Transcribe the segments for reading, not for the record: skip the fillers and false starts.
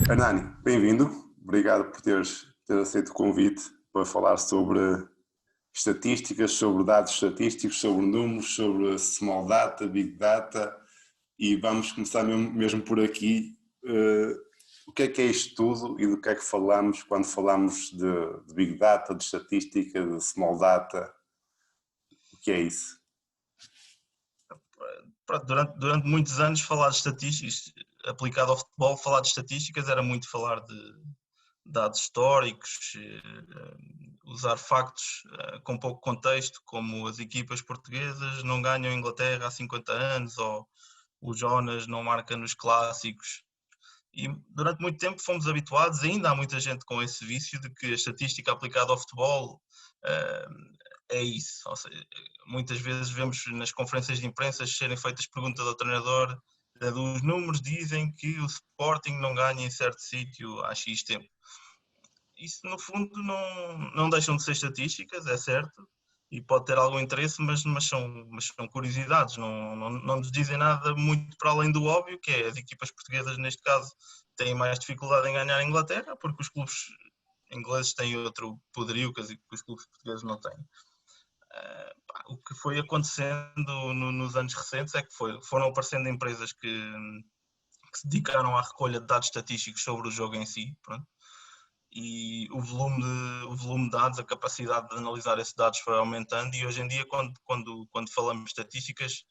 Hernani, bem-vindo. Obrigado por ter aceito o convite para falar sobre estatísticas, sobre dados estatísticos, sobre números, sobre small data, big data e vamos começar mesmo por aqui. O que é isto tudo e do que é que falamos quando falamos de big data, de estatística, de small data? O que é isso? Durante muitos anos falar de estatísticas, aplicado ao futebol, falar de estatísticas era muito falar de dados históricos, usar factos com pouco contexto, como as equipas portuguesas não ganham a Inglaterra há 50 anos, ou o Jonas não marca nos clássicos. E durante muito tempo fomos habituados, ainda há muita gente com esse vício de que a estatística aplicada ao futebol é isso. Ou seja, muitas vezes vemos nas conferências de imprensa serem feitas perguntas ao treinador, os números dizem que o Sporting não ganha em certo sítio há X tempo. Isso no fundo não deixam de ser estatísticas, é certo, e pode ter algum interesse, mas são curiosidades, não nos dizem nada muito para além do óbvio, que é as equipas portuguesas neste caso têm mais dificuldade em ganhar a Inglaterra, porque os clubes ingleses têm outro poderio que os clubes portugueses não têm. O que foi acontecendo nos anos recentes é que foram aparecendo empresas que se dedicaram à recolha de dados estatísticos sobre o jogo em si, pronto. E o volume de dados, a capacidade de analisar esses dados foi aumentando, e hoje em dia quando falamos de estatísticas,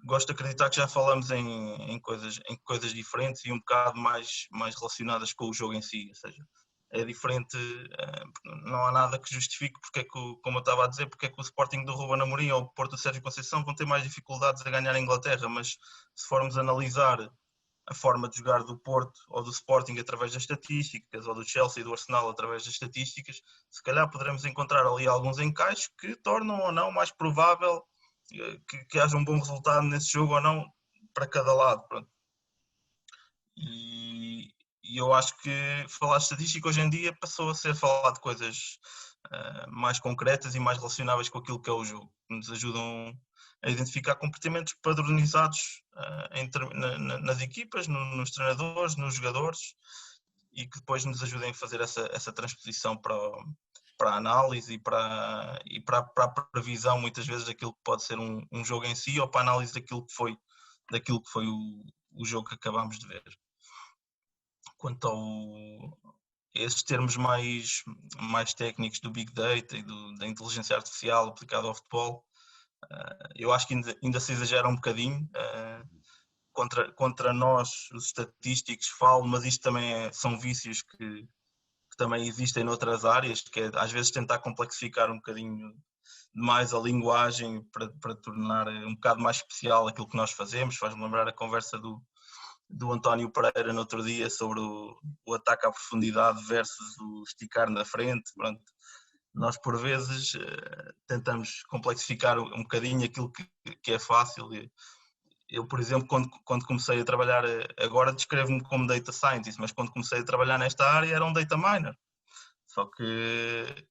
gosto de acreditar que já falamos em coisas diferentes e um bocado mais relacionadas com o jogo em si, ou seja, é diferente, não há nada que justifique porque é que, como eu estava a dizer, porque é que o Sporting do Ruben Amorim ou o Porto do Sérgio Conceição vão ter mais dificuldades a ganhar a Inglaterra, mas se formos analisar a forma de jogar do Porto ou do Sporting através das estatísticas, ou do Chelsea e do Arsenal através das estatísticas, se calhar poderemos encontrar ali alguns encaixes que tornam ou não mais provável que haja um bom resultado nesse jogo ou não para cada lado. Pronto. E eu acho que falar de estatística hoje em dia passou a ser falar de coisas mais concretas e mais relacionáveis com aquilo que é o jogo, que nos ajudam a identificar comportamentos padronizados nas equipas, nos treinadores, nos jogadores, e que depois nos ajudem a fazer essa transposição para a análise e para a previsão, muitas vezes, daquilo que pode ser um jogo em si, ou para a análise daquilo que foi o jogo que acabámos de ver. Quanto a esses termos mais técnicos do Big Data e da inteligência artificial aplicada ao futebol, eu acho que ainda se exagera um bocadinho. Contra nós, os estatísticos, falo, mas isto também são vícios que também existem noutras áreas, que é às vezes tentar complexificar um bocadinho mais a linguagem para tornar um bocado mais especial aquilo que nós fazemos. Faz-me lembrar a conversa do António Pereira no outro dia sobre o ataque à profundidade versus o esticar na frente. Pronto. Nós por vezes tentamos complexificar um bocadinho aquilo que é fácil. Eu, por exemplo, quando comecei a trabalhar, agora descrevo-me como data scientist, mas quando comecei a trabalhar nesta área era um data miner. Só que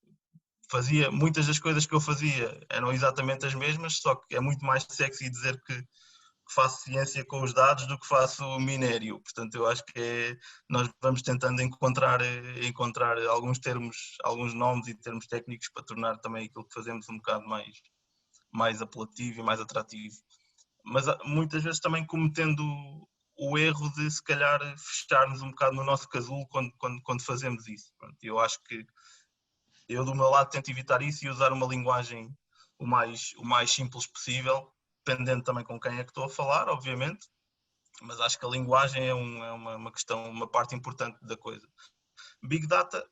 muitas das coisas que eu fazia eram exatamente as mesmas, só que é muito mais sexy dizer que faço ciência com os dados do que faço minério. Portanto, eu acho que nós vamos tentando encontrar alguns termos, alguns nomes e termos técnicos para tornar também aquilo que fazemos um bocado mais apelativo e mais atrativo. Mas muitas vezes também cometendo o erro de se calhar fecharmos um bocado no nosso casulo quando fazemos isso. Eu acho que eu do meu lado tento evitar isso e usar uma linguagem o mais simples possível, dependendo também com quem é que estou a falar, obviamente, mas acho que a linguagem é uma questão, uma parte importante da coisa. Big Data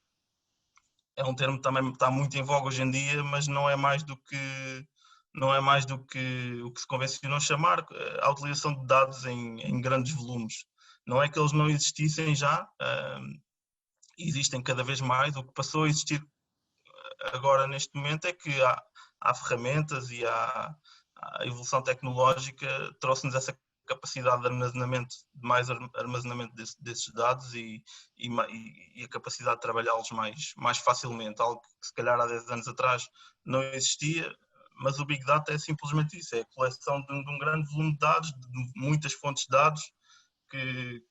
é um termo que também está muito em voga hoje em dia, mas não é mais do que o que se convencionou chamar a utilização de dados em grandes volumes. Não é que eles não existissem já, existem cada vez mais. O que passou a existir agora neste momento é que há ferramentas e a evolução tecnológica trouxe-nos essa capacidade de armazenamento, de mais armazenamento desses dados e a capacidade de trabalhá-los mais facilmente, algo que se calhar há 10 anos atrás não existia. Mas o Big Data é simplesmente isso, é a coleção de um grande volume de dados, de muitas fontes de dados,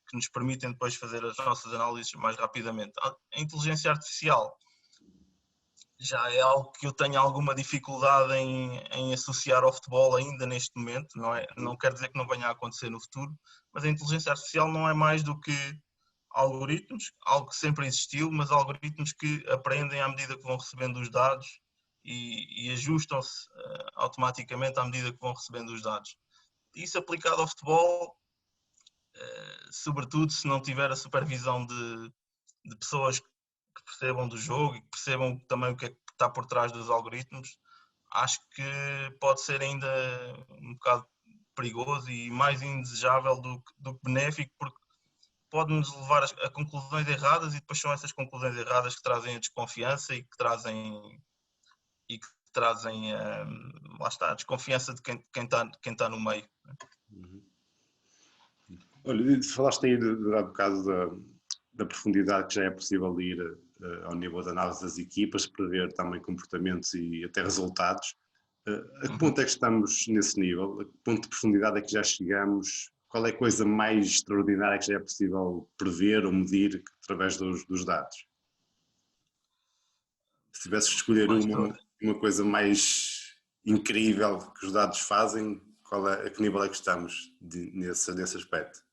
que nos permitem depois fazer as nossas análises mais rapidamente. A inteligência artificial já é algo que eu tenho alguma dificuldade em associar ao futebol ainda neste momento, não quer dizer que não venha a acontecer no futuro, mas a inteligência artificial não é mais do que algoritmos, algo que sempre existiu, mas algoritmos que aprendem à medida que vão recebendo os dados e ajustam-se automaticamente à medida que vão recebendo os dados. Isso aplicado ao futebol, sobretudo se não tiver a supervisão de pessoas que percebam do jogo e que percebam também o que é que está por trás dos algoritmos, acho que pode ser ainda um bocado perigoso e mais indesejável do que benéfico, porque pode-nos levar a conclusões erradas e depois são essas conclusões erradas que trazem a desconfiança e que trazem lá está, a desconfiança de quem está no meio. Uhum. Olha, falaste aí há bocado da profundidade que já é possível ir ao nível da análise das equipas, prever também comportamentos e até resultados. A que ponto é que estamos nesse nível? A que ponto de profundidade é que já chegamos? Qual é a coisa mais extraordinária que já é possível prever ou medir através dos dados? Se tivesse que escolher uma coisa mais incrível que os dados fazem, a que nível é que estamos nesse aspecto?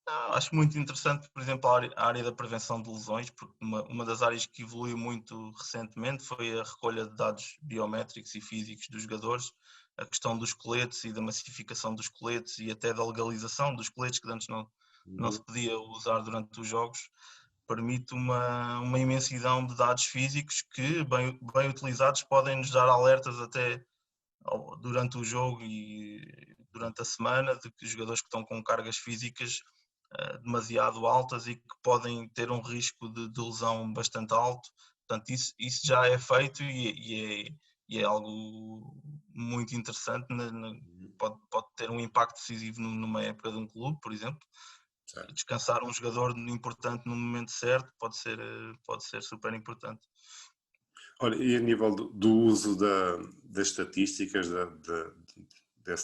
Acho muito interessante, por exemplo, a área da prevenção de lesões, porque uma das áreas que evoluiu muito recentemente foi a recolha de dados biométricos e físicos dos jogadores, a questão dos coletes e da massificação dos coletes e até da legalização dos coletes, que antes não se podia usar durante os jogos, permite uma imensidão de dados físicos que, bem utilizados, podem nos dar alertas até durante o jogo e durante a semana de que os jogadores que estão com cargas físicas demasiado altas e que podem ter um risco de lesão bastante alto. Portanto, isso já é feito e é algo muito interessante, pode ter um impacto decisivo numa época de um clube, por exemplo. Certo. Descansar um jogador importante no momento certo pode ser super importante. Olha, e a nível do uso das estatísticas,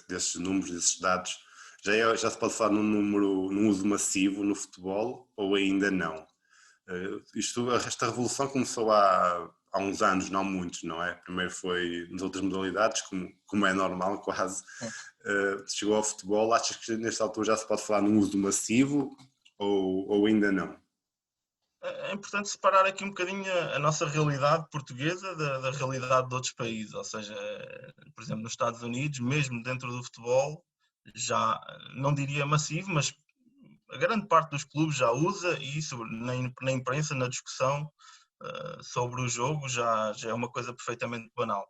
desses números, desses dados, já se pode falar num uso massivo no futebol ou ainda não? Esta revolução começou há uns anos, não muitos, não é? Primeiro foi nas outras modalidades, como é normal quase. Chegou ao futebol, achas que nesta altura já se pode falar num uso massivo ou ainda não? É importante separar aqui um bocadinho a nossa realidade portuguesa da realidade de outros países, ou seja, por exemplo, nos Estados Unidos, mesmo dentro do futebol, já não diria massivo, mas a grande parte dos clubes já usa e isso na imprensa, na discussão sobre o jogo, já é uma coisa perfeitamente banal.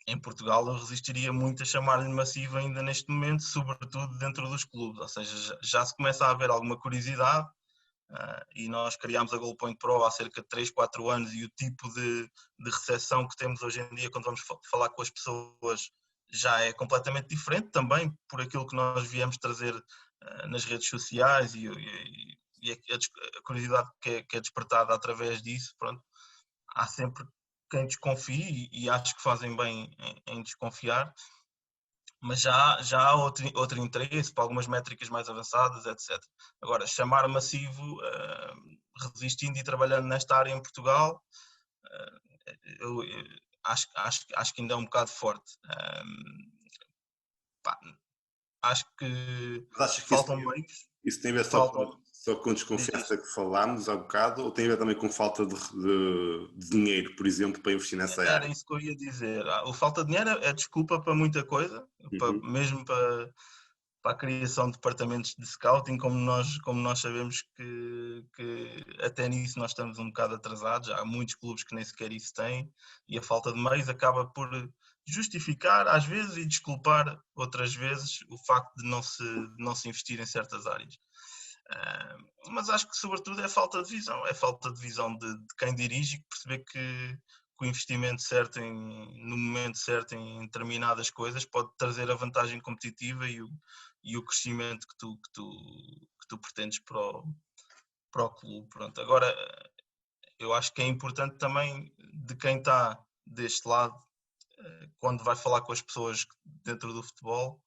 Em Portugal eu resistiria muito a chamar-lhe massivo ainda neste momento, sobretudo dentro dos clubes, ou seja, já se começa a haver alguma curiosidade. E nós criámos a Goal Point Pro há cerca de 3, 4 anos e o tipo de recepção que temos hoje em dia quando vamos falar com as pessoas já é completamente diferente também por aquilo que nós viemos trazer nas redes sociais e a curiosidade que é despertada através disso. Pronto. Há sempre quem desconfie e acho que fazem bem em desconfiar, mas já há outro interesse para algumas métricas mais avançadas, etc. Agora, chamar massivo, resistindo e trabalhando nesta área em Portugal, eu acho que ainda é um bocado forte. Acho que faltam meios. Isso tem a ver só com desconfiança que falámos há bocado, ou tem a ver também com falta de dinheiro, por exemplo, para investir nessa área? Era isso que eu ia dizer. A falta de dinheiro é desculpa para muita coisa, mesmo para a criação de departamentos de scouting, como nós sabemos que até nisso nós estamos um bocado atrasados. Há muitos clubes que nem sequer isso têm e a falta de meios acaba por justificar às vezes e desculpar outras vezes o facto de não se investir em certas áreas. Mas acho que sobretudo é falta de visão de quem dirige e perceber que o investimento certo no momento certo em determinadas coisas pode trazer a vantagem competitiva e o crescimento que tu pretendes para o clube. Pronto. Agora, eu acho que é importante também de quem está deste lado, quando vai falar com as pessoas dentro do futebol,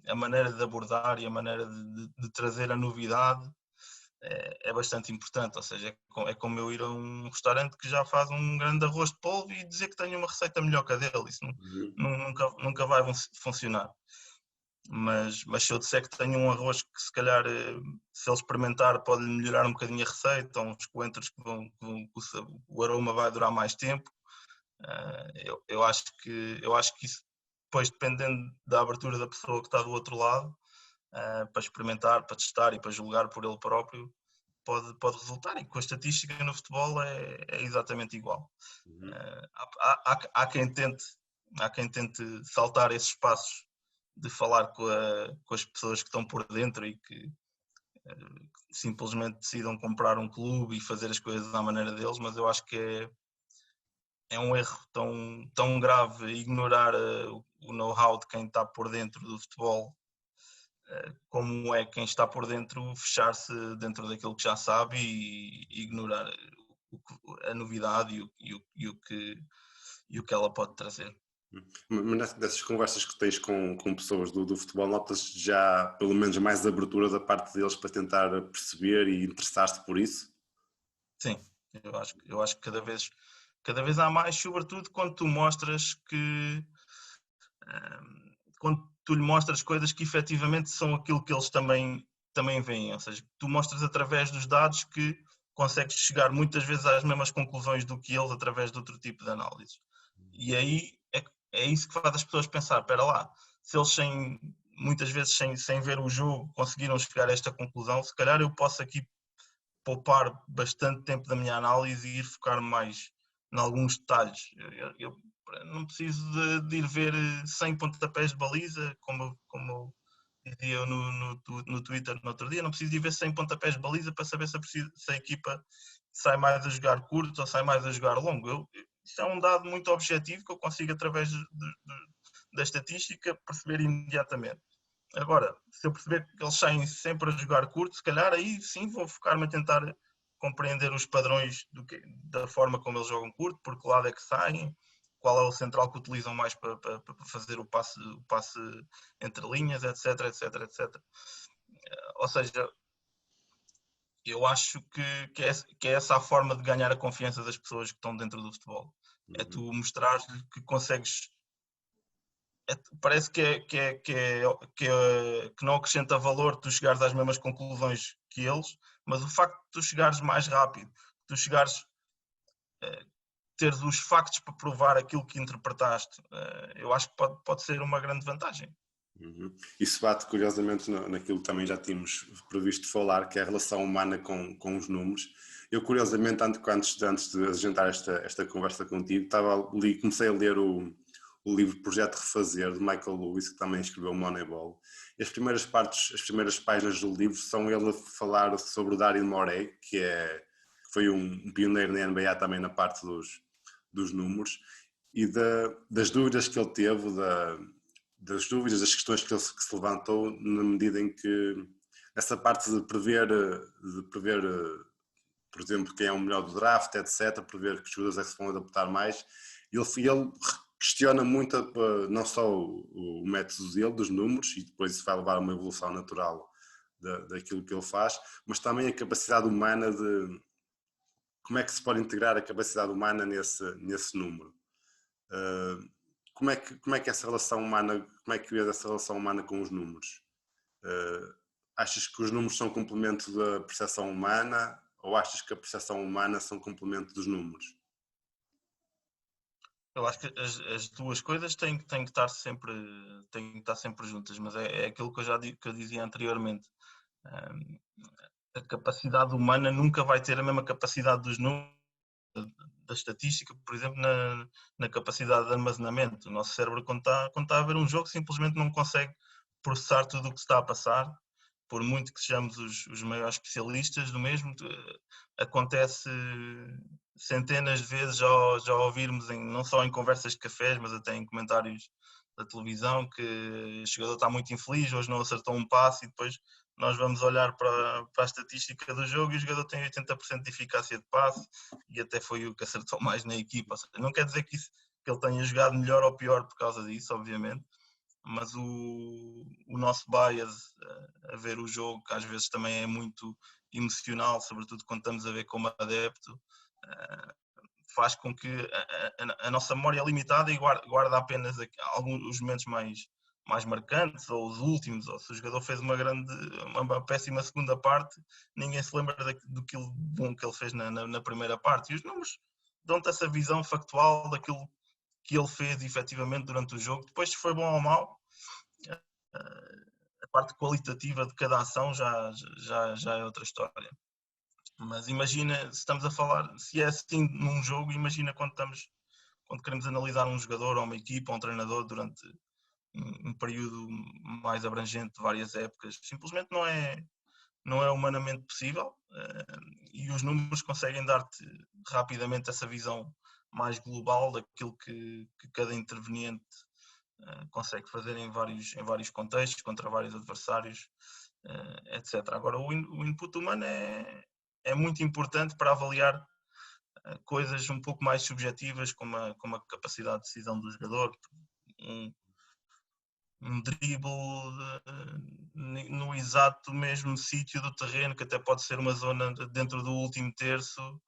a maneira de abordar e a maneira de trazer a novidade é bastante importante. Ou seja, é como eu ir a um restaurante que já faz um grande arroz de polvo e dizer que tenho uma receita melhor que a dele. Isso nunca vai funcionar. Mas se eu disser que tenho um arroz que se calhar, se ele experimentar, pode-lhe melhorar um bocadinho a receita, uns coentros que o aroma vai durar mais tempo, eu acho que isso, depois dependendo da abertura da pessoa que está do outro lado, para experimentar, para testar e para julgar por ele próprio, pode resultar. E com a estatística no futebol é exatamente igual. Há quem tente saltar esses passos de falar com as pessoas que estão por dentro e que simplesmente decidam comprar um clube e fazer as coisas à maneira deles, mas eu acho que é um erro tão grave ignorar o know-how de quem está por dentro do futebol, como é quem está por dentro fechar-se dentro daquilo que já sabe e ignorar a novidade e o que ela pode trazer. Mas dessas conversas que tens com pessoas do futebol, notas já pelo menos mais abertura da parte deles para tentar perceber e interessar-se por isso? Sim, eu acho que cada vez há mais, sobretudo quando tu mostras quando tu lhe mostras coisas que efetivamente são aquilo que eles também veem, ou seja, tu mostras através dos dados que consegues chegar muitas vezes às mesmas conclusões do que eles através de outro tipo de análise. E aí é isso que faz as pessoas pensar, espera lá, se eles muitas vezes sem ver o jogo conseguiram chegar a esta conclusão, se calhar eu posso aqui poupar bastante tempo da minha análise e ir focar mais em alguns detalhes. Eu não preciso de ir ver 100 pontapés de baliza, como dizia eu no Twitter no outro dia, não preciso de ir ver 100 pontapés de baliza para saber se a equipa sai mais a jogar curto ou sai mais a jogar longo. Isso é um dado muito objetivo que eu consigo, através da estatística, perceber imediatamente. Agora, se eu perceber que eles saem sempre a jogar curto, se calhar aí sim vou focar-me a tentar compreender os padrões da forma como eles jogam curto, por que lado é que saem, qual é o central que utilizam mais para fazer o passe entre linhas, etc, etc, etc. Ou seja, eu acho que é essa a forma de ganhar a confiança das pessoas que estão dentro do futebol. É tu mostrar-lhe que consegues. Parece que não acrescenta valor tu chegares às mesmas conclusões que eles, mas o facto de tu chegares mais rápido, tu chegares, teres os factos para provar aquilo que interpretaste, eu acho que pode ser uma grande vantagem. Isso bate curiosamente naquilo que também já tínhamos previsto falar, que é a relação humana com os números. Eu curiosamente, antes de agendar esta conversa contigo, comecei a ler o livro Projeto Refazer, de Michael Lewis, que também escreveu Moneyball. E as primeiras páginas do livro são ele a falar sobre o Daryl Morey, que foi um pioneiro na NBA também na parte dos números, e das dúvidas que ele teve, das dúvidas, das questões que se levantou, na medida em que, nessa parte de prever, por exemplo, quem é o melhor do draft, etc., prever que jogadores é que se vão adaptar mais, ele questiona muito não só o método dele, dos números, e depois isso vai levar a uma evolução natural daquilo que ele faz, mas também a capacidade humana de como é que se pode integrar a capacidade humana nesse número. Como é que essa relação humana, como é que vês essa relação humana com os números? Achas que os números são complemento da percepção humana ou achas que a percepção humana são complemento dos números? Eu acho que as duas coisas têm que estar sempre juntas, mas é aquilo que eu dizia anteriormente. A capacidade humana nunca vai ter a mesma capacidade dos números, da estatística, por exemplo, na capacidade de armazenamento. O nosso cérebro, quando está a ver um jogo, simplesmente não consegue processar tudo o que se está a passar, por muito que sejamos os maiores especialistas do mesmo. Acontece centenas de vezes já ouvirmos, não só em conversas de cafés, mas até em comentários da televisão, que o jogador está muito infeliz, hoje não acertou um passe, e depois nós vamos olhar para a estatística do jogo e o jogador tem 80% de eficácia de passe e até foi o que acertou mais na equipa. Não quer dizer que ele tenha jogado melhor ou pior por causa disso, obviamente, mas o nosso bias a ver o jogo, que às vezes também é muito emocional, sobretudo quando estamos a ver como adepto, faz com que a nossa memória é limitada e guarda apenas alguns os momentos mais marcantes, ou os últimos, ou se o jogador fez uma péssima segunda parte, ninguém se lembra do que bom que ele fez na primeira parte. E os números dão-te essa visão factual daquilo que ele fez efetivamente durante o jogo. Depois, se foi bom ou mau, a parte qualitativa de cada ação já é outra história. Mas imagina, se estamos a falar, se é assim num jogo, imagina quando queremos analisar um jogador ou uma equipa ou um treinador durante um período mais abrangente de várias épocas. Simplesmente não é humanamente possível, e os números conseguem dar-te rapidamente essa visão mais global daquilo que cada interveniente consegue fazer em vários contextos, contra vários adversários, etc. Agora, o input humano é muito importante para avaliar coisas um pouco mais subjetivas, como a capacidade de decisão do jogador, um dribble no exato mesmo sítio do terreno, que até pode ser uma zona dentro do último terço.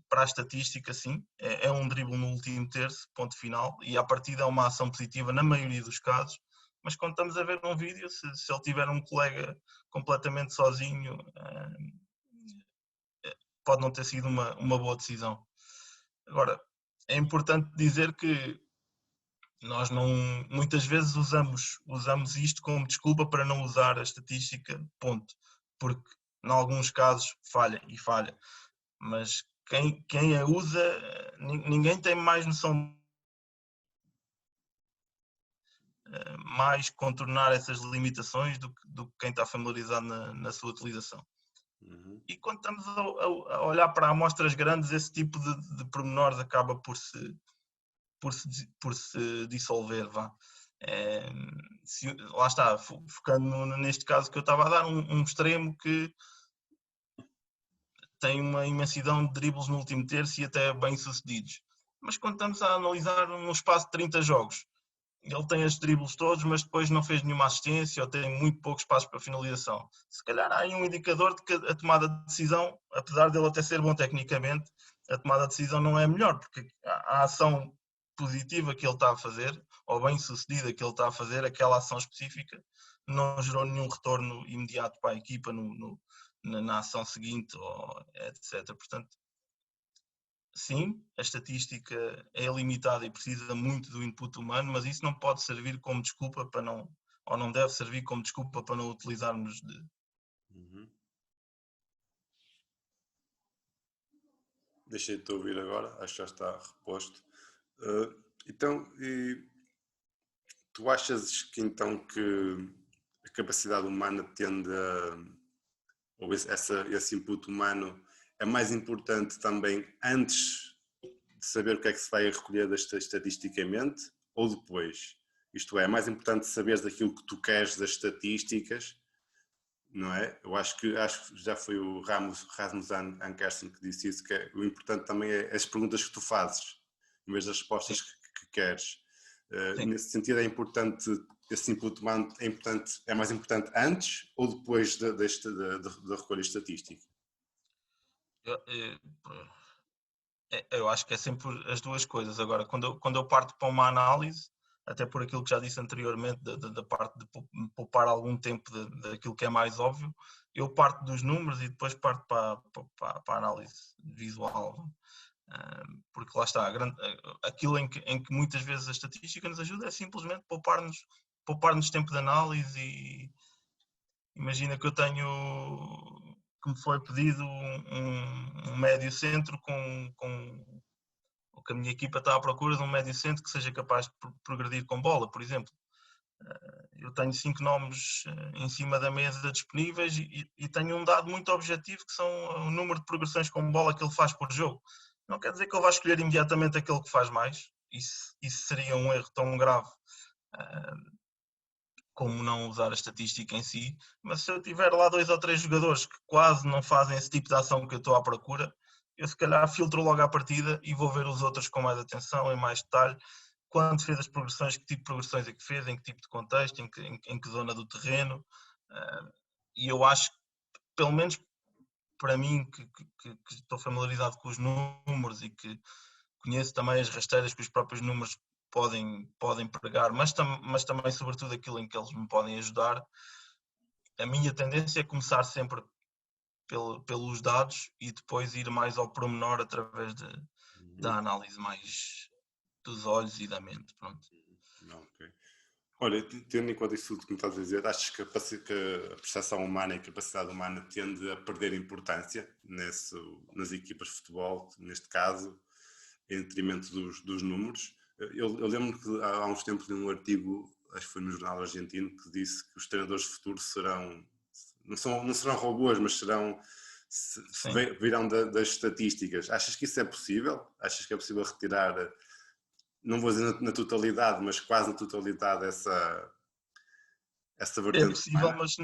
Para a estatística, sim, é um dribble no último terço, ponto final, e a partida é uma ação positiva na maioria dos casos, mas quando estamos a ver um vídeo, se ele tiver um colega completamente sozinho, pode não ter sido uma boa decisão. Agora, é importante dizer que nós muitas vezes usamos isto como desculpa para não usar a estatística, ponto, porque em alguns casos falha, mas quem a usa, ninguém tem mais noção, mais contornar essas limitações do que quem está familiarizado na sua utilização. Uhum. E quando estamos a olhar para amostras grandes, esse tipo de pormenores acaba por se dissolver, vá. Lá está, focando neste caso que eu estava a dar, um extremo que tem uma imensidão de dribles no último terço e até bem sucedidos. Mas quando estamos a analisar num espaço de 30 jogos, ele tem estes dribles todos, mas depois não fez nenhuma assistência ou tem muito pouco espaço para finalização. Se calhar há aí um indicador de que a tomada de decisão, apesar dele até ser bom tecnicamente, a tomada de decisão não é melhor, porque a ação positiva que ele está a fazer, ou bem sucedida que ele está a fazer, aquela ação específica, não gerou nenhum retorno imediato para a equipa na ação seguinte, etc. Portanto, sim, a estatística é limitada e precisa muito do input humano, mas isso não pode servir como desculpa para não, ou não deve servir como desculpa para não utilizarmos de. Uhum. Deixei-te ouvir agora, acho que já está reposto. Então, tu achas que então que a capacidade humana tende a, ou esse input humano é mais importante também antes de saber o que é que se vai recolher estatisticamente ou depois? Isto é mais importante saberes daquilo que tu queres das estatísticas, não é? Eu acho que já foi o Rasmus Ankersen que disse isso, que o importante também é as perguntas que tu fazes, em vez das respostas que queres. Nesse sentido é importante, esse input humano é mais importante antes ou depois da recolha estatística? Eu acho que é sempre as duas coisas. Agora, quando eu parto para uma análise, até por aquilo que já disse anteriormente, da parte de poupar algum tempo daquilo que é mais óbvio, eu parto dos números e depois parto para a análise visual. Porque lá está, aquilo em que muitas vezes a estatística nos ajuda é simplesmente poupar-nos tempo de análise. E imagina que que me foi pedido um médio centro que a minha equipa está à procura de um médio centro que seja capaz de progredir com bola, por exemplo. Eu tenho 5 nomes em cima da mesa disponíveis e tenho um dado muito objetivo, que são o número de progressões com bola que ele faz por jogo. Não quer dizer que ele vá escolher imediatamente aquele que faz mais. Isso seria um erro tão grave como não usar a estatística em si. Mas se eu tiver lá 2 ou 3 jogadores que quase não fazem esse tipo de ação que eu estou à procura, eu se calhar filtro logo à partida e vou ver os outros com mais atenção, em mais detalhe, quando fez as progressões, que tipo de progressões é que fez, em que tipo de contexto, em que zona do terreno. E eu acho que, pelo menos para mim, que estou familiarizado com os números e que conheço também as rasteiras que os próprios números podem pregar, mas também, sobretudo, aquilo em que eles me podem ajudar, a minha tendência é começar sempre pelos dados e depois ir mais ao pormenor através da análise mais dos olhos e da mente. Pronto. Ok. Olha, tendo em conta isso tudo que me estás a dizer, achas que a percepção humana e a capacidade humana tende a perder importância nas equipas de futebol, neste caso, em detrimento dos números? Eu lembro que há uns tempos li um artigo, acho que foi no jornal argentino, que disse que os treinadores de futuro não serão robôs, mas virão das estatísticas. Achas que isso é possível? Achas que é possível retirar, não vou dizer na totalidade, mas quase na totalidade essa É vertente possível, humana? mas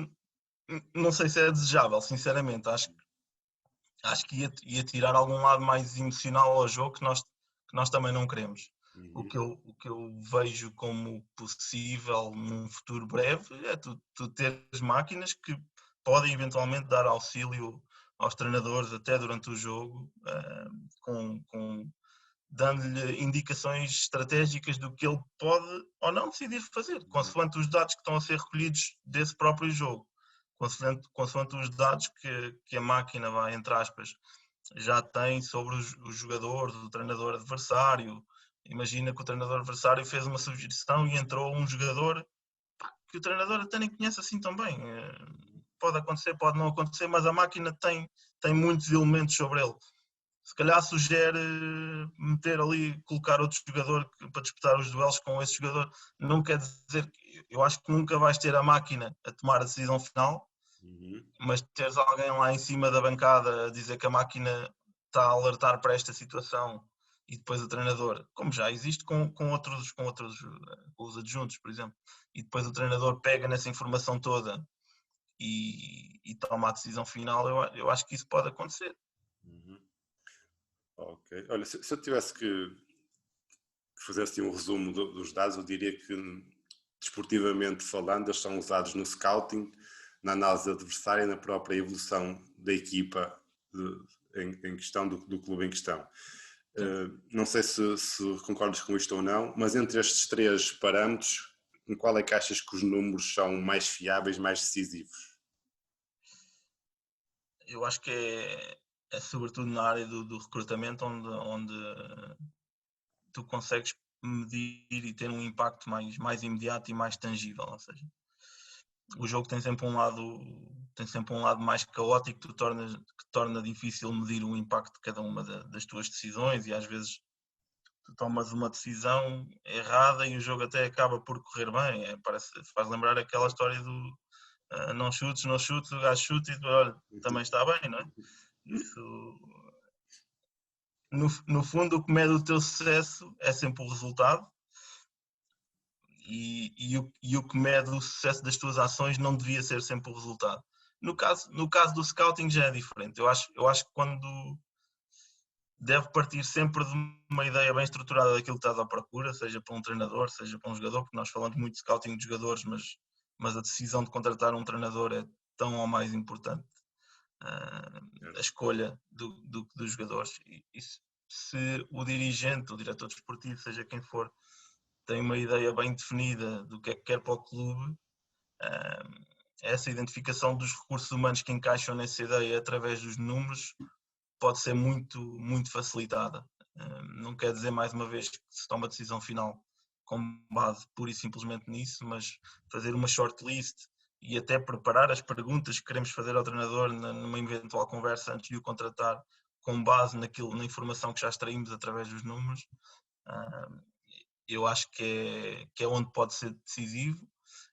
não sei se é desejável, sinceramente. Acho que ia tirar algum lado mais emocional ao jogo que nós também não queremos. O que eu vejo como possível num futuro breve é tu teres máquinas que podem eventualmente dar auxílio aos treinadores até durante o jogo, dando-lhe indicações estratégicas do que ele pode ou não decidir fazer, consoante os dados que estão a ser recolhidos desse próprio jogo, consoante os dados que a máquina vai, entre aspas, já tem sobre os jogadores, o treinador adversário. Imagina que o treinador adversário fez uma sugestão e entrou um jogador que o treinador até nem conhece assim tão bem. Pode acontecer, pode não acontecer, mas a máquina tem muitos elementos sobre ele. Se calhar sugere meter ali, colocar outro jogador para disputar os duelos com esse jogador. Não quer dizer que eu acho que nunca vais ter a máquina a tomar a decisão final, mas teres alguém lá em cima da bancada a dizer que a máquina está a alertar para esta situação e depois o treinador, como já existe com outros com os adjuntos, por exemplo, e depois o treinador pega nessa informação toda e toma a decisão final, eu acho que isso pode acontecer. Ok. Olha, se eu tivesse que fazer assim um resumo dos dados, eu diria que, desportivamente falando, eles são usados no scouting, na análise adversária e na própria evolução da equipa em questão, do clube em questão. Não sei se concordas com isto ou não, mas entre estes três parâmetros, em qual é que achas que os números são mais fiáveis, mais decisivos? Eu acho que é sobretudo na área do recrutamento onde tu consegues medir e ter um impacto mais imediato e mais tangível, ou seja, o jogo tem sempre um lado mais caótico que torna difícil medir o impacto de cada uma das tuas decisões e às vezes tu tomas uma decisão errada e o jogo até acaba por correr bem. Faz lembrar aquela história do não chutes, o gajo chuta e olha, também está bem, não é? Isso, no fundo, o que mede o teu sucesso é sempre o resultado e o que mede o sucesso das tuas ações não devia ser sempre o resultado. No caso do scouting já é diferente. Eu acho que quando deve partir sempre de uma ideia bem estruturada daquilo que estás à procura, seja para um treinador, seja para um jogador, porque nós falamos muito de scouting de jogadores, mas a decisão de contratar um treinador é tão ou mais importante a escolha dos jogadores. E se o dirigente, o diretor desportivo, seja quem for, tem uma ideia bem definida do que é que quer para o clube, essa identificação dos recursos humanos que encaixam nessa ideia através dos números pode ser muito, muito facilitada. Não quer dizer, mais uma vez, que se toma a decisão final com base pura e simplesmente nisso, mas fazer uma shortlist e até preparar as perguntas que queremos fazer ao treinador numa eventual conversa antes de o contratar, com base na informação que já extraímos através dos números, eu acho que é onde pode ser decisivo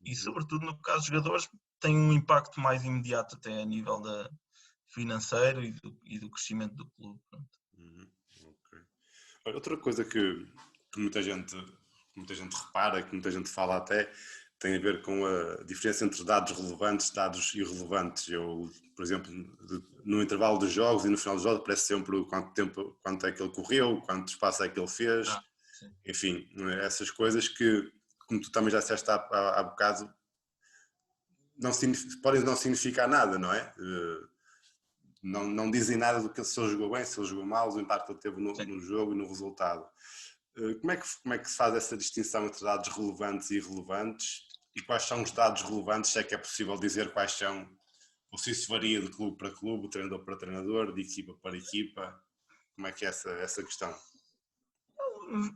e, sobretudo, no caso dos jogadores, tem um impacto mais imediato até a nível financeiro e do crescimento do clube. Okay. Outra coisa que muita gente repara, que muita gente fala até, tem a ver com a diferença entre dados relevantes e dados irrelevantes. Eu, por exemplo, no intervalo dos jogos e no final dos jogos aparece sempre quanto é que ele correu, quanto espaço é que ele fez. Sim. enfim, essas coisas que, como tu também já disseste há bocado, podem não significar nada, não é? Não dizem nada do que se ele jogou bem, se ele jogou mal, o impacto que ele teve no jogo e no resultado. Como é que se faz essa distinção entre dados relevantes e irrelevantes? E quais são os dados relevantes, se é que é possível dizer quais são, ou se isso varia de clube para clube, de treinador para treinador, de equipa para equipa? Como é que é essa questão?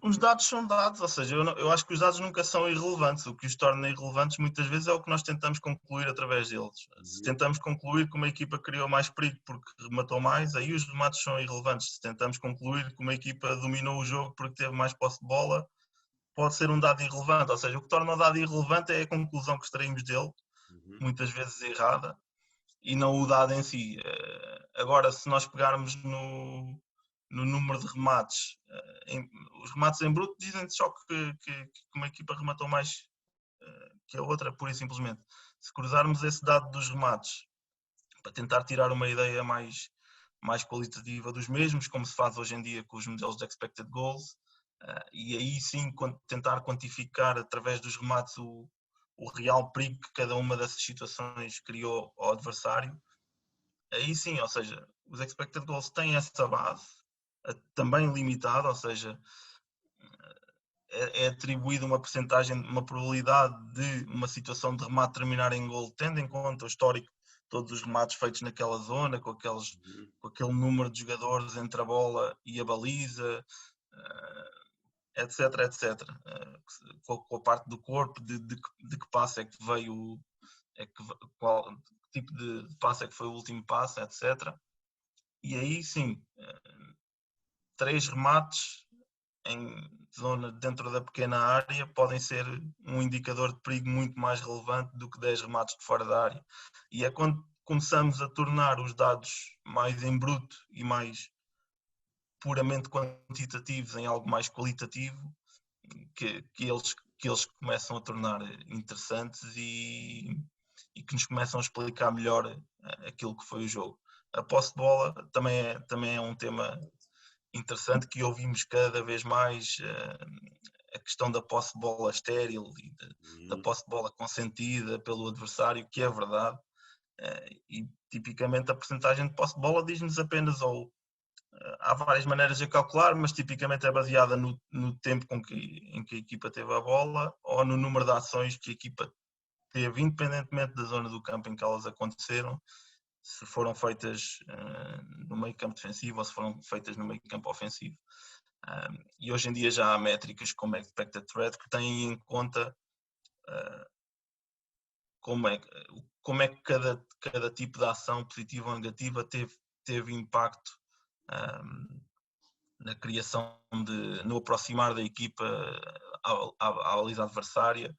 Os dados são dados, ou seja, eu acho que os dados nunca são irrelevantes. O que os torna irrelevantes muitas vezes é o que nós tentamos concluir através deles. Se Uhum. tentamos concluir que uma equipa criou mais perigo porque rematou mais, aí os remates são irrelevantes. Se tentamos concluir que uma equipa dominou o jogo porque teve mais posse de bola, pode ser um dado irrelevante. Ou seja, o que torna o dado irrelevante é a conclusão que extraímos dele, Uhum. muitas vezes errada, e não o dado em si. Agora, se nós pegarmos no número de remates, os remates em bruto dizem só que uma equipa rematou mais que a outra, pura e simplesmente. Se cruzarmos esse dado dos remates para tentar tirar uma ideia mais qualitativa dos mesmos, como se faz hoje em dia com os modelos de expected goals, e aí sim tentar quantificar através dos remates o real perigo que cada uma dessas situações criou ao adversário, aí sim, ou seja, os expected goals têm essa base também limitada, ou seja, é atribuída uma percentagem, uma probabilidade de uma situação de remate terminar em gol, tendo em conta o histórico de todos os remates feitos naquela zona, com aquele número de jogadores entre a bola e a baliza, etc, etc. Com a parte do corpo, de que passe é que veio, é que, qual tipo de passe é que foi o último passe, etc. E aí sim, 3 remates em zona dentro da pequena área podem ser um indicador de perigo muito mais relevante do que 10 remates de fora da área. E é quando começamos a tornar os dados mais em bruto e mais puramente quantitativos em algo mais qualitativo que eles começam a tornar interessantes e que nos começam a explicar melhor aquilo que foi o jogo. A posse de bola também é um tema interessante que ouvimos cada vez mais, a questão da posse de bola estéril e da Uhum. posse de bola consentida pelo adversário, que é verdade, e tipicamente a percentagem de posse de bola diz-nos apenas, ou há várias maneiras de calcular, mas tipicamente é baseada no tempo em que a equipa teve a bola ou no número de ações que a equipa teve, independentemente da zona do campo em que elas aconteceram, se foram feitas no meio campo defensivo ou se foram feitas no meio campo ofensivo. E hoje em dia já há métricas como expected threat que têm em conta como é que cada tipo de ação positiva ou negativa teve impacto na criação no aproximar da equipa à baliza adversária,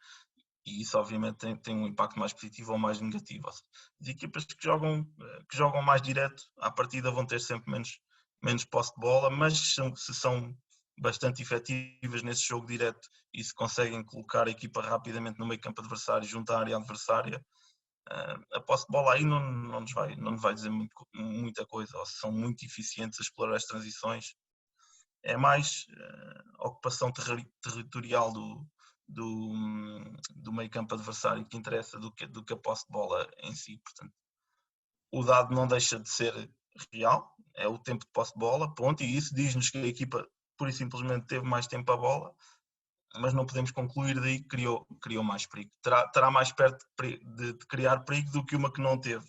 e isso obviamente tem um impacto mais positivo ou mais negativo. As equipas que jogam mais direto à partida vão ter sempre menos posse de bola, mas se são bastante efetivas nesse jogo direto e se conseguem colocar a equipa rapidamente no meio campo adversário, junto à área adversária, a posse de bola aí não nos vai dizer muita coisa, ou se são muito eficientes a explorar as transições. É mais ocupação territorial do meio campo adversário que interessa do que a posse de bola em si. Portanto, o dado não deixa de ser real, é o tempo de posse de bola, ponto, e isso diz-nos que a equipa pura e simplesmente teve mais tempo a bola, mas não podemos concluir daí que criou mais perigo. Terá mais perto de criar perigo do que uma que não teve,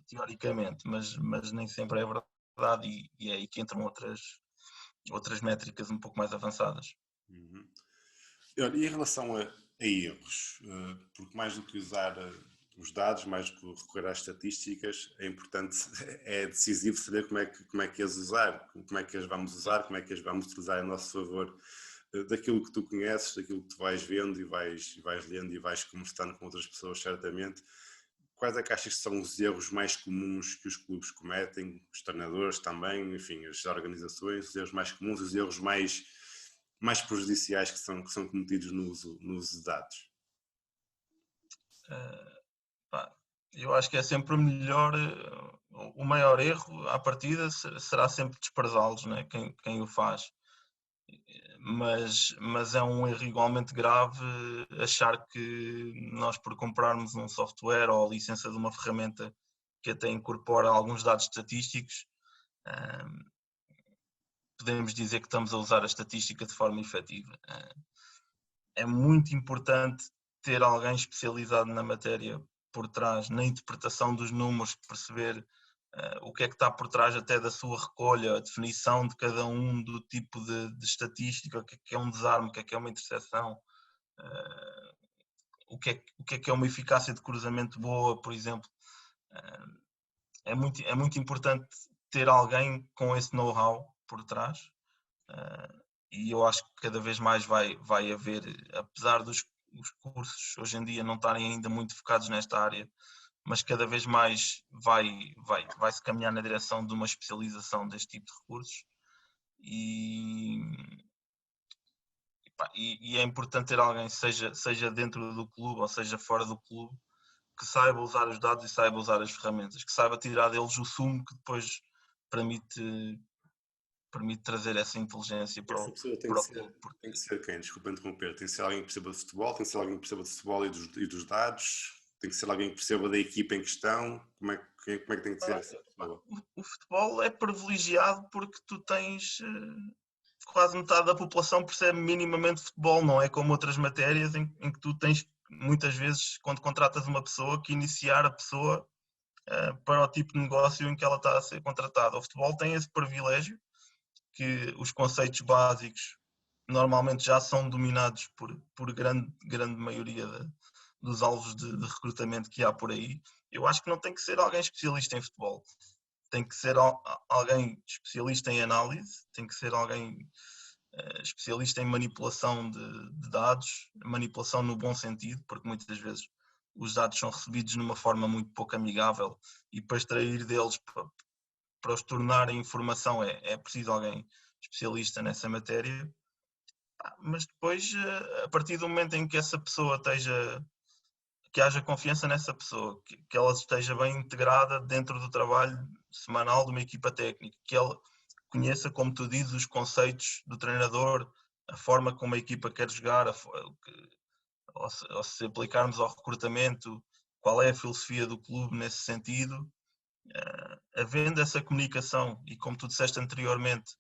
teoricamente, mas nem sempre é verdade, e é aí que entram outras métricas um pouco mais avançadas. Uhum. Olha, e em relação a erros, porque mais do que usar os dados, mais do que recorrer às estatísticas, é importante, é decisivo saber como é que as usar, como é que as vamos usar, como é que as vamos utilizar a nosso favor, daquilo que tu conheces, daquilo que tu vais vendo e vais lendo e vais conversando com outras pessoas, certamente. Quais é que achas que são os erros mais comuns que os clubes cometem, os treinadores também, enfim, as organizações, os erros mais comuns, os erros mais prejudiciais que são cometidos no uso de dados? Eu acho que é sempre melhor, o maior erro à partida será sempre desprezá-los, né? Quem o faz. mas é um erro igualmente grave achar que nós, por comprarmos um software ou a licença de uma ferramenta que até incorpora alguns dados estatísticos, podemos dizer que estamos a usar a estatística de forma efetiva. É muito importante ter alguém especializado na matéria por trás, na interpretação dos números, perceber o que é que está por trás até da sua recolha, a definição de cada um do tipo de estatística, o que é um desarme, o que é uma interseção, o que é uma eficácia de cruzamento boa, por exemplo. É muito importante ter alguém com esse know-how por trás. E eu acho que cada vez mais vai haver, apesar dos os cursos hoje em dia não estarem ainda muito focados nesta área, mas cada vez mais vai-se caminhar na direção de uma especialização deste tipo de recursos e é importante ter alguém, seja dentro do clube ou seja fora do clube, que saiba usar os dados e saiba usar as ferramentas, que saiba tirar deles o sumo que depois permite trazer essa inteligência Essa pessoa para o clube. tem que ser quem? Desculpa interromper. Tem que ser alguém que perceba de futebol, tem que ser alguém que perceba de futebol e dos dados, tem que ser alguém que perceba da equipa em questão. Como é que tem que ser essa pessoa? O futebol é privilegiado porque tu tens quase metade da população percebe minimamente futebol, não é como outras matérias em que tu tens muitas vezes, quando contratas uma pessoa, que iniciar a pessoa para o tipo de negócio em que ela está a ser contratada. O futebol tem esse privilégio que os conceitos básicos normalmente já são dominados por grande maioria dos alvos de recrutamento que há por aí. Eu acho que não tem que ser alguém especialista em futebol, tem que ser alguém especialista em análise, tem que ser alguém especialista em manipulação de dados, manipulação no bom sentido, porque muitas vezes os dados são recebidos numa forma muito pouco amigável e para extrair deles, para os tornar em informação, é preciso alguém especialista nessa matéria. Mas depois, a partir do momento em que essa pessoa que haja confiança nessa pessoa, que ela esteja bem integrada dentro do trabalho semanal de uma equipa técnica, que ela conheça, como tu dizes, os conceitos do treinador, a forma como a equipa quer jogar, ou se aplicarmos ao recrutamento, qual é a filosofia do clube nesse sentido, havendo essa comunicação e, como tu disseste anteriormente,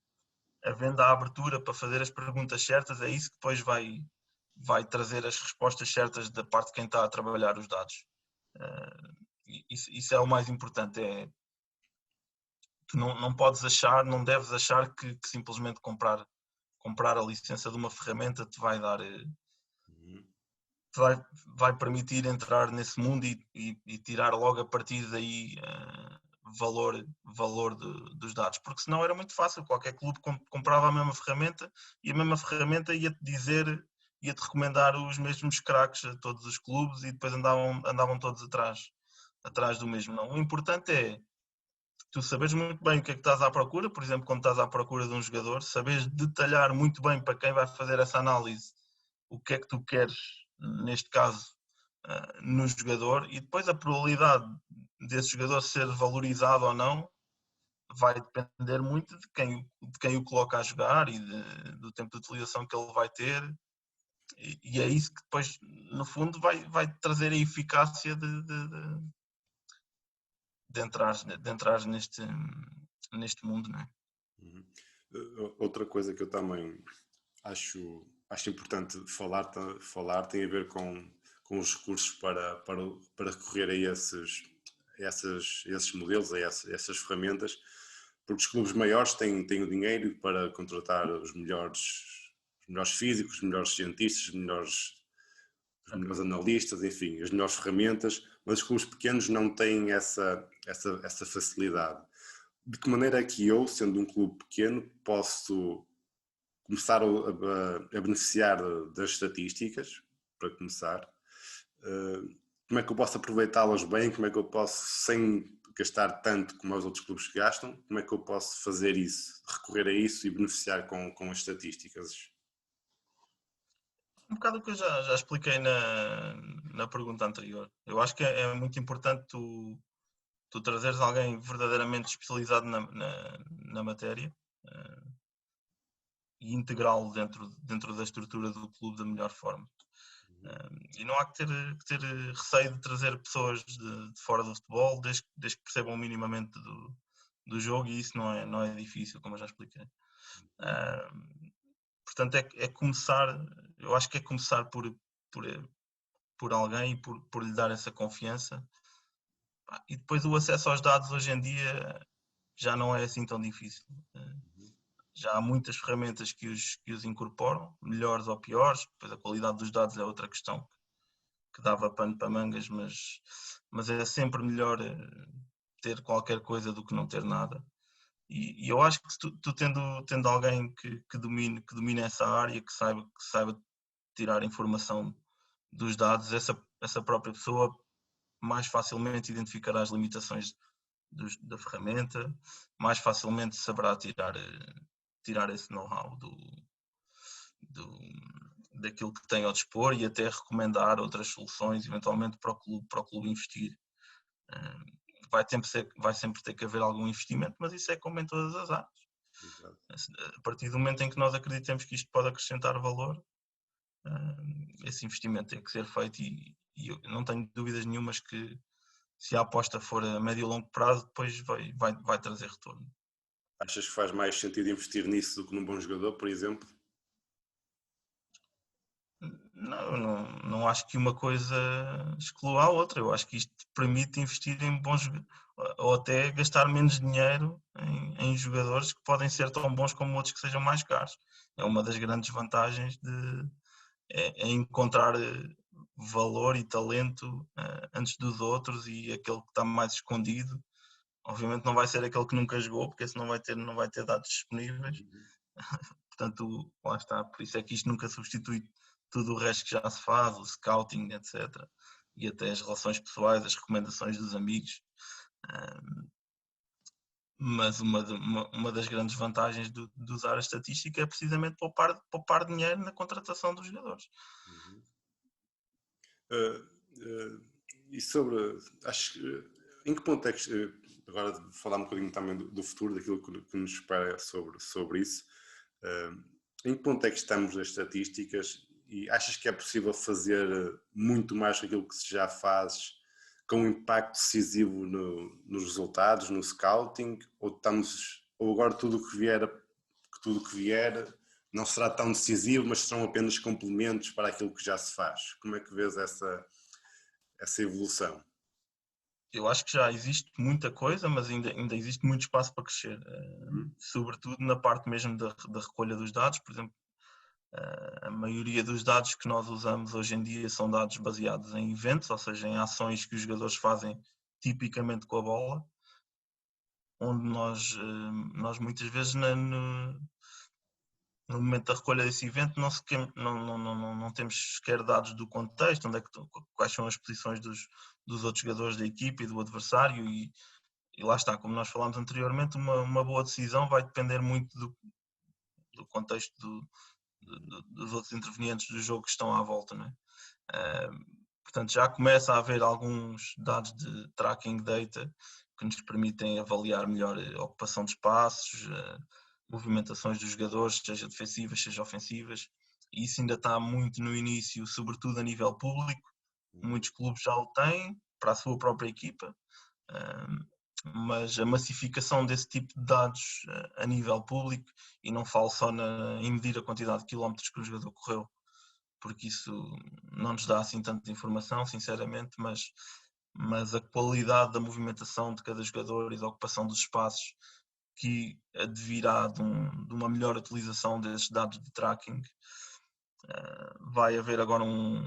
havendo a abertura para fazer as perguntas certas, é isso que depois vai trazer as respostas certas da parte de quem está a trabalhar os dados. Isso é o mais importante. Tu não podes achar, não deves achar que simplesmente comprar a licença de uma ferramenta te vai dar, vai permitir entrar nesse mundo e tirar logo a partir daí valor dos dados, porque senão era muito fácil, qualquer clube comprava a mesma ferramenta e a mesma ferramenta ia-te dizer, ia-te recomendar os mesmos craques a todos os clubes e depois andavam todos atrás do mesmo. Não, o importante é tu saberes muito bem o que é que estás à procura, por exemplo, quando estás à procura de um jogador, saberes detalhar muito bem para quem vai fazer essa análise o que é que tu queres, neste caso, no jogador, e depois a probabilidade desse jogador ser valorizado ou não vai depender muito de quem o coloca a jogar e do tempo de utilização que ele vai ter, e é isso que depois, no fundo, vai trazer a eficácia de entrar neste mundo, não é? Outra coisa que eu também acho importante falar tem a ver com os recursos para recorrer a esses modelos, a essas ferramentas, porque os clubes maiores têm o dinheiro para contratar os melhores físicos, os melhores cientistas, os melhores analistas, enfim, as melhores ferramentas, mas os clubes pequenos não têm essa facilidade. De que maneira é que eu, sendo um clube pequeno, posso começar a beneficiar das estatísticas, para começar? Como é que eu posso aproveitá-las bem? Como é que eu posso, sem gastar tanto como os outros clubes gastam, como é que eu posso fazer isso, recorrer a isso e beneficiar com as estatísticas? Um bocado o que eu já expliquei na pergunta anterior. Eu acho que é muito importante tu trazeres alguém verdadeiramente especializado na matéria e integrá-lo dentro da estrutura do clube da melhor forma. E não há que ter receio de trazer pessoas de fora do futebol, desde que percebam minimamente do jogo, e isso não é difícil, como eu já expliquei. Portanto, é começar, eu acho que é começar por alguém e por lhe dar essa confiança. E depois o acesso aos dados hoje em dia já não é assim tão difícil. Já há muitas ferramentas que os incorporam, melhores ou piores, depois a qualidade dos dados é outra questão que dava pano para mangas, mas é sempre melhor ter qualquer coisa do que não ter nada. E eu acho que tu tendo alguém que domine essa área, que saiba tirar informação dos dados, essa própria pessoa mais facilmente identificará as limitações da ferramenta, mais facilmente saberá tirar esse know-how daquilo que tem ao dispor e até recomendar outras soluções, eventualmente para o clube investir. Vai sempre ter que haver algum investimento, mas isso é como em todas as áreas. Exato. A partir do momento em que nós acreditamos que isto pode acrescentar valor, esse investimento tem que ser feito e eu não tenho dúvidas nenhumas que se a aposta for a médio e longo prazo, depois vai trazer retorno. Achas que faz mais sentido investir nisso do que num bom jogador, por exemplo? Não acho que uma coisa exclua a outra. Eu acho que isto permite investir em bons ou até gastar menos dinheiro em jogadores que podem ser tão bons como outros que sejam mais caros. É uma das grandes vantagens é encontrar valor e talento antes dos outros, e aquele que está mais escondido obviamente não vai ser aquele que nunca jogou, porque esse não vai ter dados disponíveis. Portanto, lá está, por isso é que isto nunca substitui tudo o resto que já se faz, o scouting, etc. E até as relações pessoais, as recomendações dos amigos. Mas uma das grandes vantagens de usar a estatística é precisamente poupar dinheiro na contratação dos jogadores. E sobre, acho que, em que ponto é que, agora falar um bocadinho também do futuro, daquilo que nos espera sobre isso, em que ponto é que estamos nas estatísticas e achas que é possível fazer muito mais do que aquilo que se já faz com um impacto decisivo nos resultados, no scouting, ou agora tudo o que vier não será tão decisivo, mas serão apenas complementos para aquilo que já se faz? Como é que vês essa evolução? Eu acho que já existe muita coisa, mas ainda existe muito espaço para crescer, sobretudo na parte mesmo da recolha dos dados. Por exemplo, a maioria dos dados que nós usamos hoje em dia são dados baseados em eventos, ou seja, em ações que os jogadores fazem tipicamente com a bola, onde nós muitas vezes no momento da recolha desse evento não temos sequer dados do contexto, quais são as posições dos outros jogadores da equipa e do adversário, e lá está, como nós falámos anteriormente, uma boa decisão vai depender muito do contexto dos outros intervenientes do jogo que estão à volta, não é? Portanto, já começa a haver alguns dados de tracking data que nos permitem avaliar melhor a ocupação de espaços, movimentações dos jogadores, seja defensivas, seja ofensivas, e isso ainda está muito no início, sobretudo a nível público. Muitos clubes já o têm para a sua própria equipa, mas a massificação desse tipo de dados a nível público, e não falo só em medir a quantidade de quilómetros que o jogador correu, porque isso não nos dá assim tanta informação, sinceramente, mas a qualidade da movimentação de cada jogador e da ocupação dos espaços, que advirá de uma melhor utilização desses dados de tracking. Vai haver agora um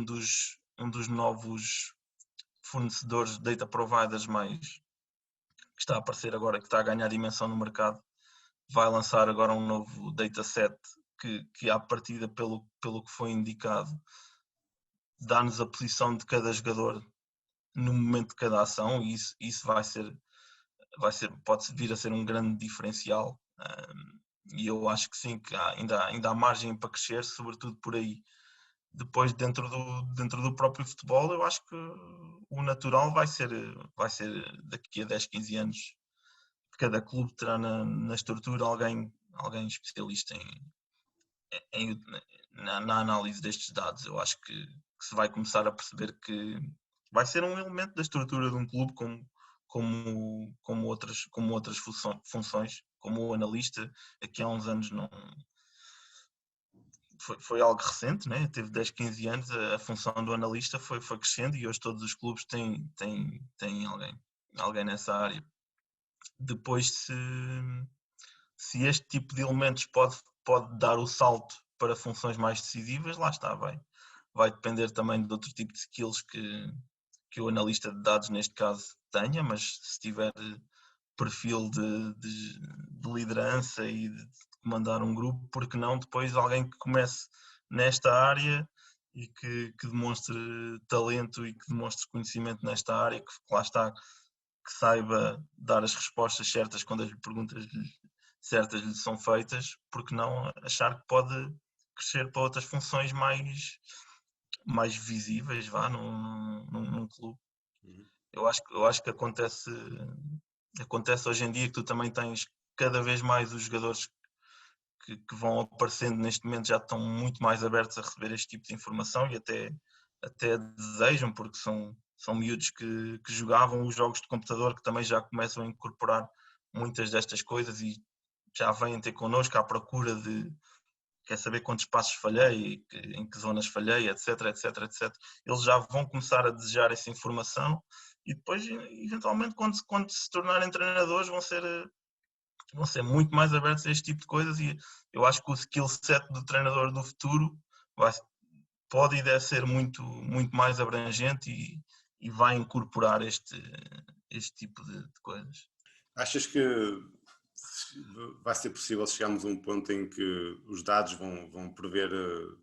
dos novos fornecedores de data providers que está a aparecer agora, que está a ganhar dimensão no mercado, vai lançar agora um novo dataset que à partida, pelo que foi indicado, dá-nos a posição de cada jogador no momento de cada ação, e isso pode vir a ser um grande diferencial, e eu acho que sim, que ainda há margem para crescer, sobretudo por aí. Depois, dentro do próprio futebol, eu acho que o natural vai ser daqui a 10, 15 anos, cada clube terá na estrutura alguém especialista em- na análise destes dados. Eu acho que se vai começar a perceber que vai ser um elemento da estrutura de um clube como outras funções, como o analista. Aqui há uns anos não foi algo recente, né? Teve 10, 15 anos, a função do analista foi crescendo e hoje todos os clubes têm alguém nessa área. Depois, se este tipo de elementos pode dar o salto para funções mais decisivas, lá está, vai depender também de outro tipo de skills que o analista de dados, neste caso, tenha, mas se tiver perfil de liderança e de comandar um grupo, porque não depois alguém que comece nesta área e que demonstre talento e que demonstre conhecimento nesta área, que lá está, que saiba dar as respostas certas quando as perguntas certas lhe são feitas, porque não achar que pode crescer para outras funções mais visíveis, vá, num clube. Uhum. Eu acho que acontece hoje em dia que tu também tens cada vez mais os jogadores que vão aparecendo neste momento já estão muito mais abertos a receber este tipo de informação e até desejam, porque são miúdos que jogavam os jogos de computador que também já começam a incorporar muitas destas coisas e já vêm ter connosco à procura de quer saber quantos passos falhei, em que zonas falhei, etc, etc, etc. Eles já vão começar a desejar essa informação e depois, eventualmente, quando se tornarem treinadores, vão ser muito mais abertos a este tipo de coisas e eu acho que o skill set do treinador do futuro vai, pode e deve ser muito mais abrangente e vai incorporar este tipo de coisas. Achas que vai ser possível chegarmos a um ponto em que os dados vão prever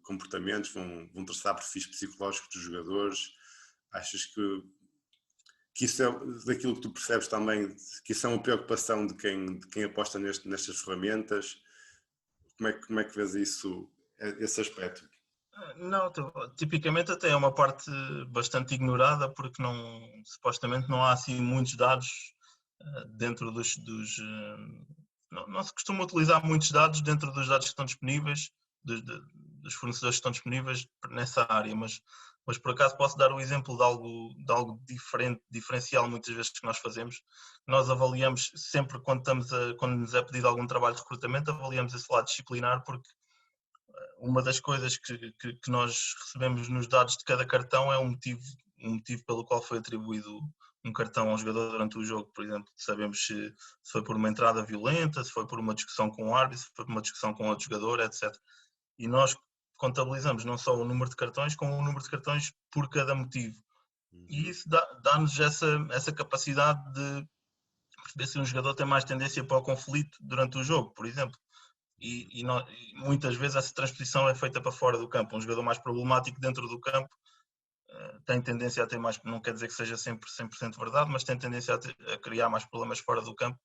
comportamentos, vão traçar perfis psicológicos dos jogadores? Achas que isso é, daquilo que tu percebes também, que isso é uma preocupação de quem aposta nestas ferramentas? Como é que vês isso, esse aspecto? Não, tipicamente até é uma parte bastante ignorada porque supostamente não há assim muitos dados dentro não se costuma utilizar muitos dados dentro dos dados que estão disponíveis, dos fornecedores que estão disponíveis nessa área, mas por acaso posso dar o exemplo de algo diferente, diferencial muitas vezes que nós fazemos. Nós avaliamos sempre quando nos é pedido algum trabalho de recrutamento, avaliamos esse lado disciplinar porque uma das coisas que nós recebemos nos dados de cada cartão é um motivo pelo qual foi atribuído um cartão ao jogador durante o jogo. Por exemplo, sabemos se foi por uma entrada violenta, se foi por uma discussão com o árbitro, se foi por uma discussão com outro jogador, etc. E nós contabilizamos não só o número de cartões, como o número de cartões por cada motivo. E isso dá-nos essa capacidade de perceber se um jogador tem mais tendência para o conflito durante o jogo, por exemplo. E muitas vezes essa transposição é feita para fora do campo. Um jogador mais problemático dentro do campo tem tendência a ter mais, não quer dizer que seja sempre 100% verdade, mas tem tendência a criar mais problemas fora do campo.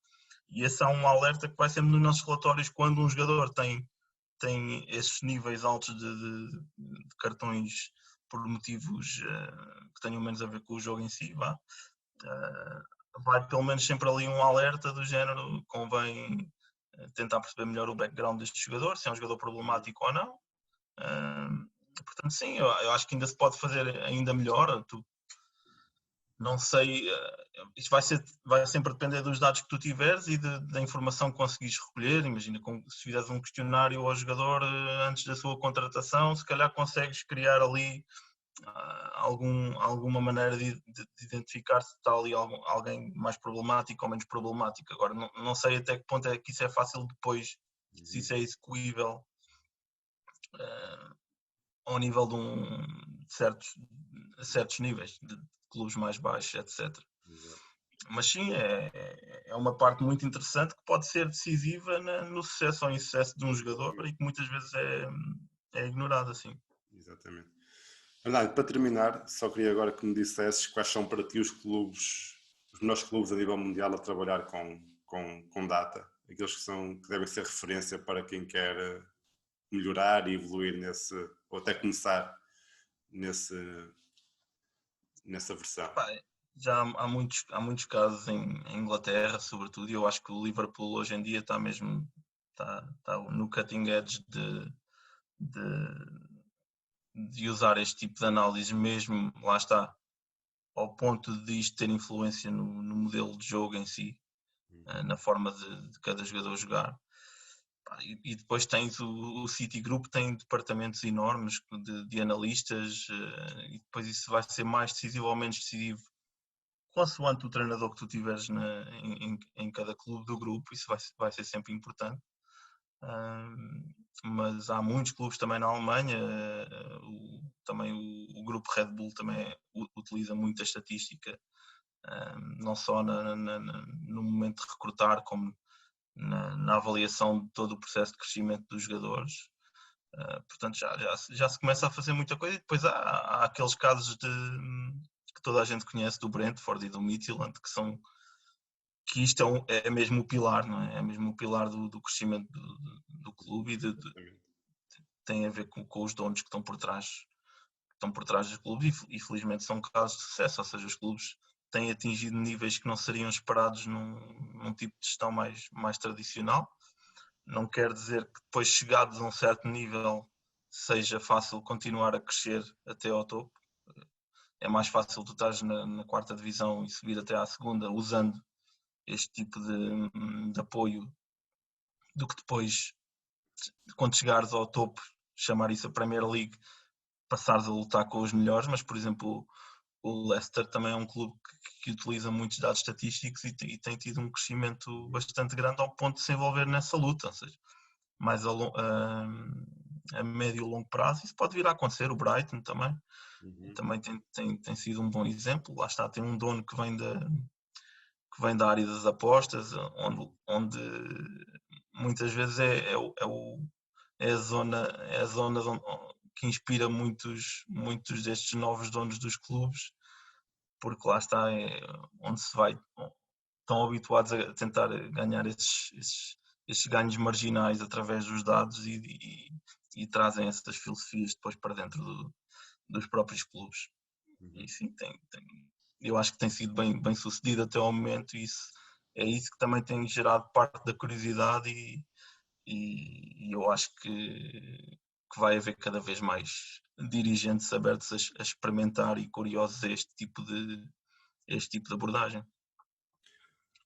E esse é um alerta que vai sempre nos nossos relatórios quando um jogador tem esses níveis altos de cartões por motivos que tenham menos a ver com o jogo em si, vai pelo menos sempre ali um alerta do género, convém tentar perceber melhor o background deste jogador, se é um jogador problemático ou não. Portanto, sim, eu acho que ainda se pode fazer ainda melhor. Não sei, isto vai sempre depender dos dados que tu tiveres e da informação que conseguires recolher. Imagina, se fizeres um questionário ao jogador antes da sua contratação, se calhar consegues criar ali alguma maneira de identificar se está ali alguém mais problemático ou menos problemático. Agora, não sei até que ponto é que isso é fácil depois, se isso é execuível ao nível de certos níveis, de clubes mais baixos, etc. Exato. Mas sim, é uma parte muito interessante que pode ser decisiva no sucesso ou insucesso de um jogador e que muitas vezes é ignorada, assim. Exatamente. Bernardo, para terminar, só queria agora que me dissesses quais são para ti os melhores clubes a nível mundial a trabalhar com data, aqueles que devem ser referência para quem quer melhorar e evoluir ou até começar nesse, nessa versão. Já há muitos casos em Inglaterra, sobretudo, e eu acho que o Liverpool hoje em dia está mesmo está no cutting edge de usar este tipo de análise mesmo, lá está, ao ponto de isto ter influência no modelo de jogo em si, na forma de cada jogador jogar. E depois tens o Citigroup, tem departamentos enormes de analistas, e depois isso vai ser mais decisivo ou menos decisivo consoante o treinador que tu tiveres em cada clube do grupo. Isso vai ser sempre importante. Mas há muitos clubes também na Alemanha, também o grupo Red Bull também utiliza muita estatística, não só no momento de recrutar, como na avaliação de todo o processo de crescimento dos jogadores. Portanto, já se começa a fazer muita coisa, e depois há aqueles casos que toda a gente conhece do Brentford e do Midtjylland, que isto é mesmo o pilar, não é? É mesmo o pilar do crescimento do clube, e tem a ver com os donos que estão por trás dos clubes, e felizmente são casos de sucesso, ou seja, os clubes têm atingido níveis que não seriam esperados num tipo de gestão mais tradicional. Não quer dizer que depois, chegados a um certo nível, seja fácil continuar a crescer até ao topo. É mais fácil tu estás na quarta divisão e subir até à segunda usando este tipo de apoio, do que depois, quando chegares ao topo, chamar isso a Premier League, passares a lutar com os melhores. Mas, por exemplo, o Leicester também é um clube que utiliza muitos dados estatísticos e tem tido um crescimento bastante grande ao ponto de se envolver nessa luta. Ou seja, mais a médio e longo prazo, isso pode vir a acontecer. O Brighton também, também tem sido um bom exemplo. Lá está, tem um dono que vem da área das apostas, onde muitas vezes é a zona que inspira muitos destes novos donos dos clubes, porque lá está, onde se vai, estão habituados a tentar ganhar esses ganhos marginais através dos dados, e trazem essas filosofias depois para dentro dos próprios clubes. E sim, eu acho que tem sido bem sucedido até ao momento, e é isso que também tem gerado parte da curiosidade, e eu acho que vai haver cada vez mais dirigentes abertos a experimentar e curiosos a este tipo de abordagem.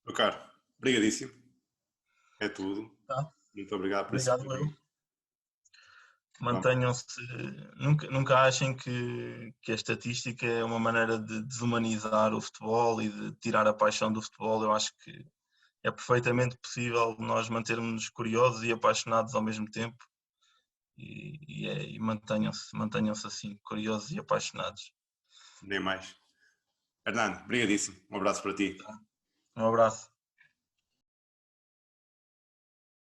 Meu caro, obrigadíssimo. É tudo. Tá. Muito obrigado por esse Obrigado, bocadinho. Mantenham-se, nunca achem que a estatística é uma maneira de desumanizar o futebol e de tirar a paixão do futebol. Eu acho que é perfeitamente possível nós mantermos curiosos e apaixonados ao mesmo tempo, e mantenham-se assim, curiosos e apaixonados. Nem mais. Hernando, obrigadíssimo. Um abraço para ti. Um abraço.